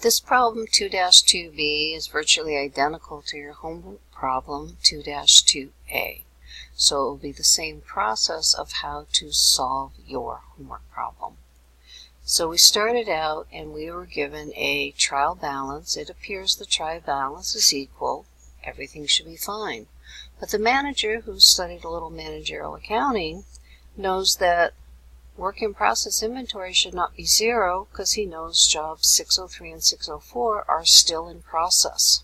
This problem 2-2b is virtually identical to your homework problem 2-2a. So it will be the same process of how to solve your homework problem. So we started out and we were given a trial balance. It appears the trial balance is equal. Everything should be fine. But the manager, who studied a little managerial accounting, knows that work in process inventory should not be 0 because he knows jobs 603 and 604 are still in process.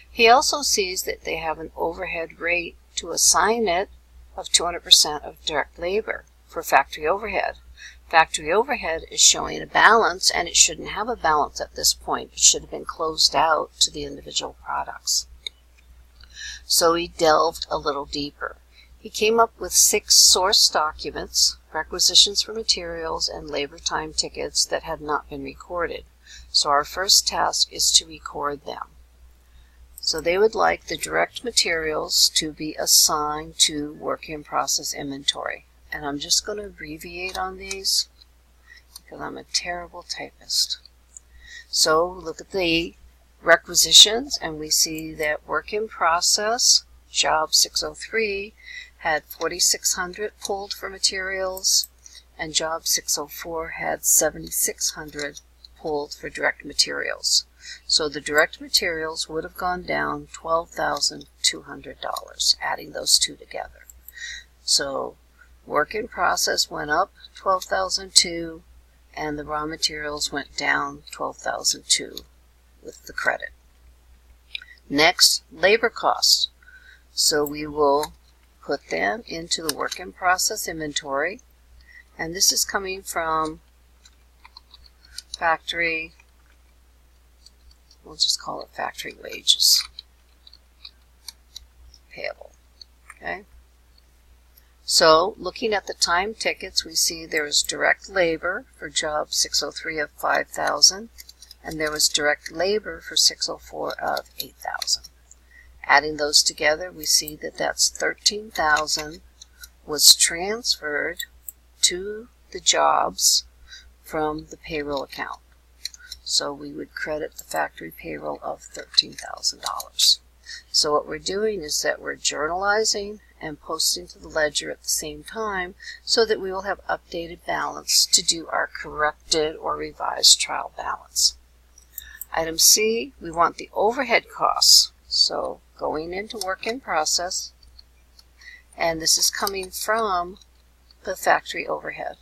He also sees that they have an overhead rate to assign it of 200% of direct labor for factory overhead. Factory overhead is showing a balance, and it shouldn't have a balance at this point. It should have been closed out to the individual products. So he delved a little deeper. He came up with 6 source documents, requisitions for materials, and labor time tickets that had not been recorded. So our first task is to record them. So they would like the direct materials to be assigned to work in process inventory. And I'm just going to abbreviate on these because I'm a terrible typist. So look at the requisitions, and we see that work in process, job 603, had 4,600 pulled for materials, and job 604 had 7,600 pulled for direct materials. So the direct materials would have gone down $12,200, adding those two together. So work in process went up $12,200, and the raw materials went down $12,200 with the credit. Next, labor costs. So we will put them into the work in process inventory, and this is coming from factory, we'll just call it factory wages payable. Okay. So looking at the time tickets, we see there is direct labor for job 603 of 5,000, and there was direct labor for 604 of 8,000. Adding those together, we see that that's 13,000 was transferred to the jobs from the payroll account. So we would credit the factory payroll of $13,000. So what we're doing is that we're journalizing and posting to the ledger at the same time so that we will have updated balance to do our corrected or revised trial balance. Item C, we want the overhead costs. So going into work in process, and this is coming from the factory overhead.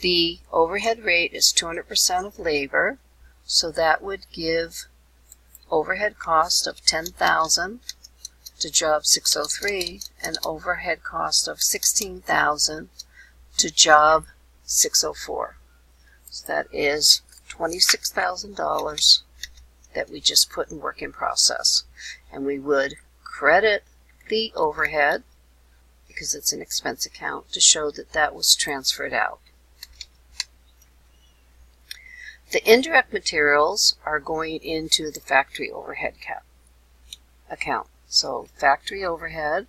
The overhead rate is 200% of labor, so that would give overhead cost of $10,000 to job 603 and overhead cost of $16,000 to job 604. So that is $26,000 that we just put in work in process. And we would credit the overhead, because it's an expense account, to show that that was transferred out. The indirect materials are going into the factory overhead account. So factory overhead,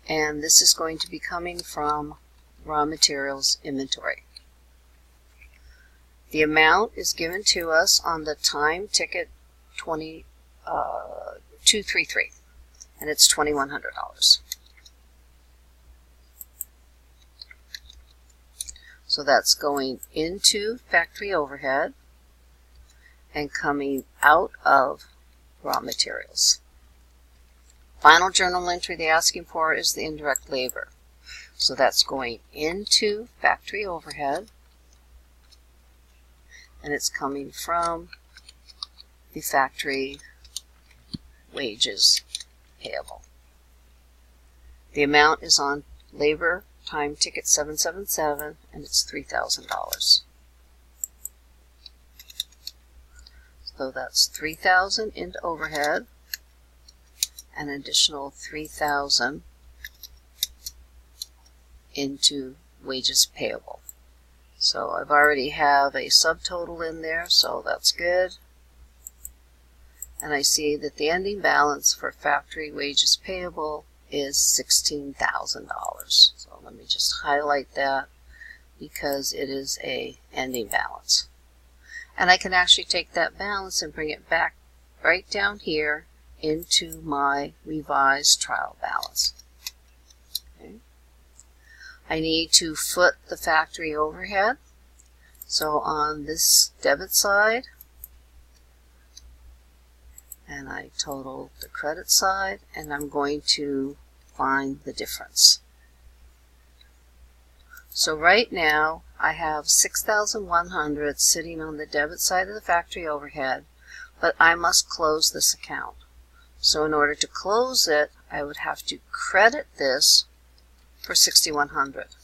and this is going to be coming from raw materials inventory. The amount is given to us on the time ticket 233, and it's $2,100. So that's going into factory overhead and coming out of raw materials. Final journal entry they're asking for is the indirect labor. So that's going into factory overhead, and it's coming from the factory wages payable. The amount is on labor time ticket 777, and it's $3,000. So that's $3,000 into overhead, an additional $3,000 into wages payable. So I've already have a subtotal in there, so that's good. And I see that the ending balance for factory wages payable is $16,000. So let me just highlight that because it is a ending balance. And I can actually take that balance and bring it back right down here into my revised trial balance. Okay. I need to foot the factory overhead. So on this debit side, and I total the credit side, and I'm going to find the difference. So right now I have $6,100 sitting on the debit side of the factory overhead, but I must close this account. So in order to close it, I would have to credit this for $6,100.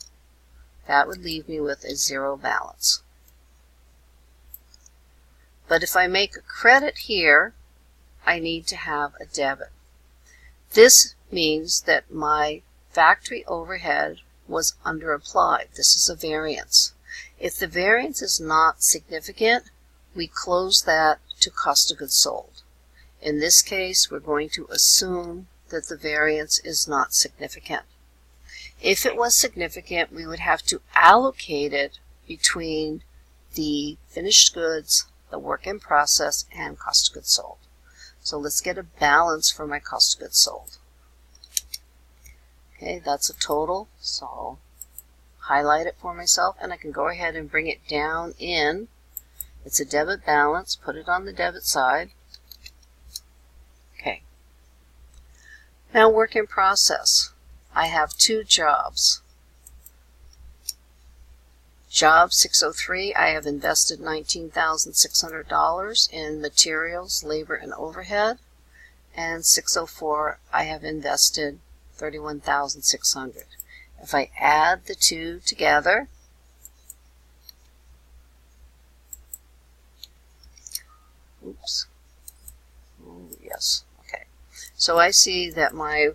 That would leave me with a zero balance. But if I make a credit here, I need to have a debit. This means that my factory overhead was underapplied. This is a variance. If the variance is not significant, we close that to cost of goods sold. In this case, we're going to assume that the variance is not significant. If it was significant, we would have to allocate it between the finished goods, the work in process, and cost of goods sold. So let's get a balance for my cost of goods sold. Okay, that's a total, so I'll highlight it for myself, and I can go ahead and bring it down in. It's a debit balance, put it on the debit side. Okay. Now work in process. I have two jobs. Job 603, I have invested $19,600 in materials, labor, and overhead. And 604, I have invested $31,600. If I add the two together, oops, yes, okay. So I see that my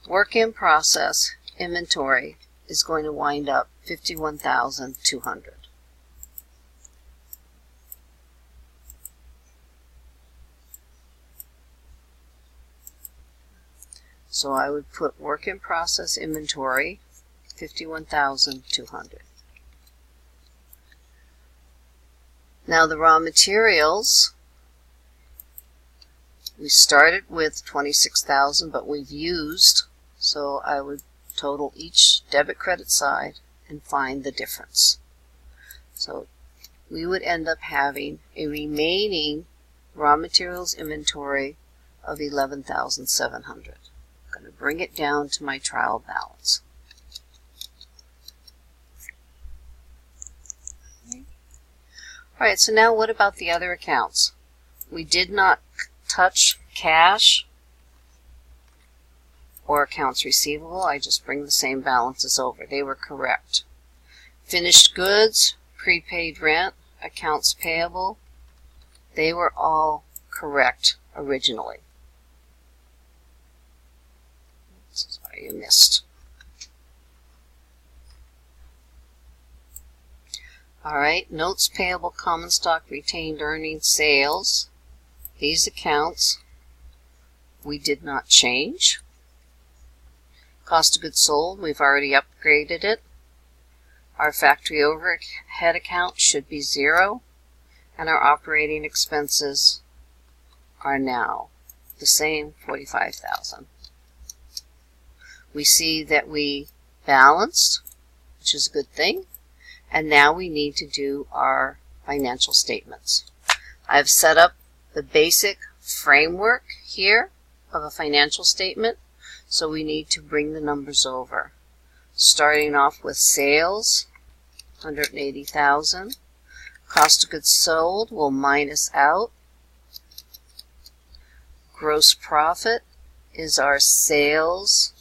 work in process inventory is going to wind up $51,200. So I would put work in process inventory, $51,200. Now the raw materials, we started with $26,000, but we've used, so I would total each debit credit side and find the difference. So we would end up having a remaining raw materials inventory of $11,700. I'm going to bring it down to my trial balance. Alright, so now what about the other accounts? We did not touch cash or accounts receivable. I just bring the same balances over. They were correct. Finished goods, prepaid rent, accounts payable, they were all correct originally. Sorry, you missed. Alright, notes payable, common stock, retained earnings, sales. These accounts we did not change. Cost of goods sold, we've already upgraded it. Our factory overhead account should be 0. And our operating expenses are now the same, $45,000. We see that we balanced, which is a good thing. And now we need to do our financial statements. I've set up the basic framework here of a financial statement, so we need to bring the numbers over. Starting off with sales, $180,000. Cost of goods sold will minus out. Gross profit is our sales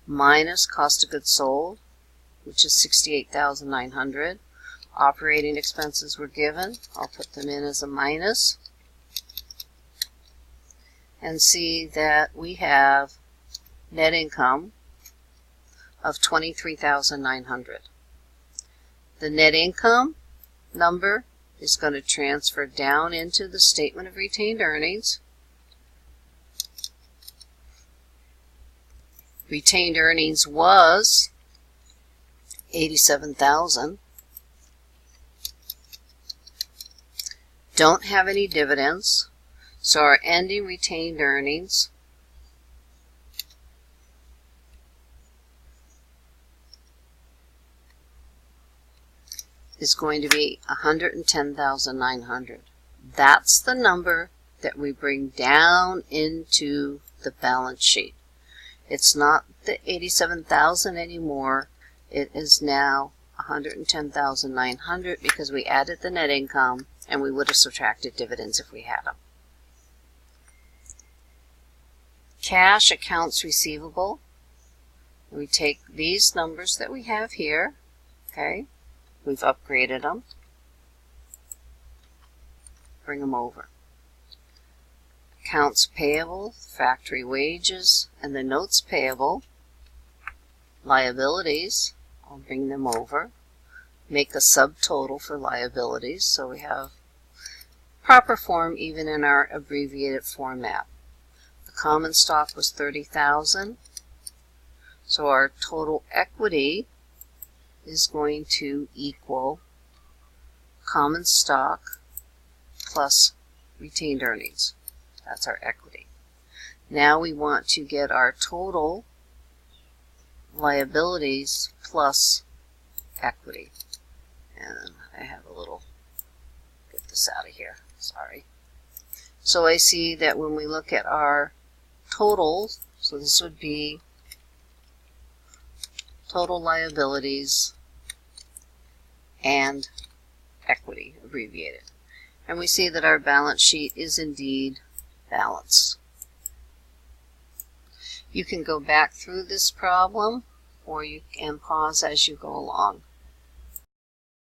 minus cost of goods sold, which is $68,900. Operating expenses were given. I'll put them in as a minus. And see that we have net income of $23,900. The net income number is going to transfer down into the statement of retained earnings. Retained earnings was $87,000. Don't have any dividends, so our ending retained earnings is going to be $110,900. That's the number that we bring down into the balance sheet. It's not the $87,000 anymore. It is now $110,900 because we added the net income and we would have subtracted dividends if we had them. Cash accounts receivable. We take these numbers that we have here, okay? We've upgraded them. Bring them over. Accounts payable, factory wages, and the notes payable. Liabilities, I'll bring them over. Make a subtotal for liabilities so we have proper form even in our abbreviated format. The common stock was $30,000, so our total equity is going to equal common stock plus retained earnings. That's our equity. Now we want to get our total liabilities plus equity. And I have a little, get this out of here, sorry. So I see that when we look at our totals, so this would be total liabilities and equity, abbreviated. And we see that our balance sheet is indeed balanced. You can go back through this problem or you can pause as you go along.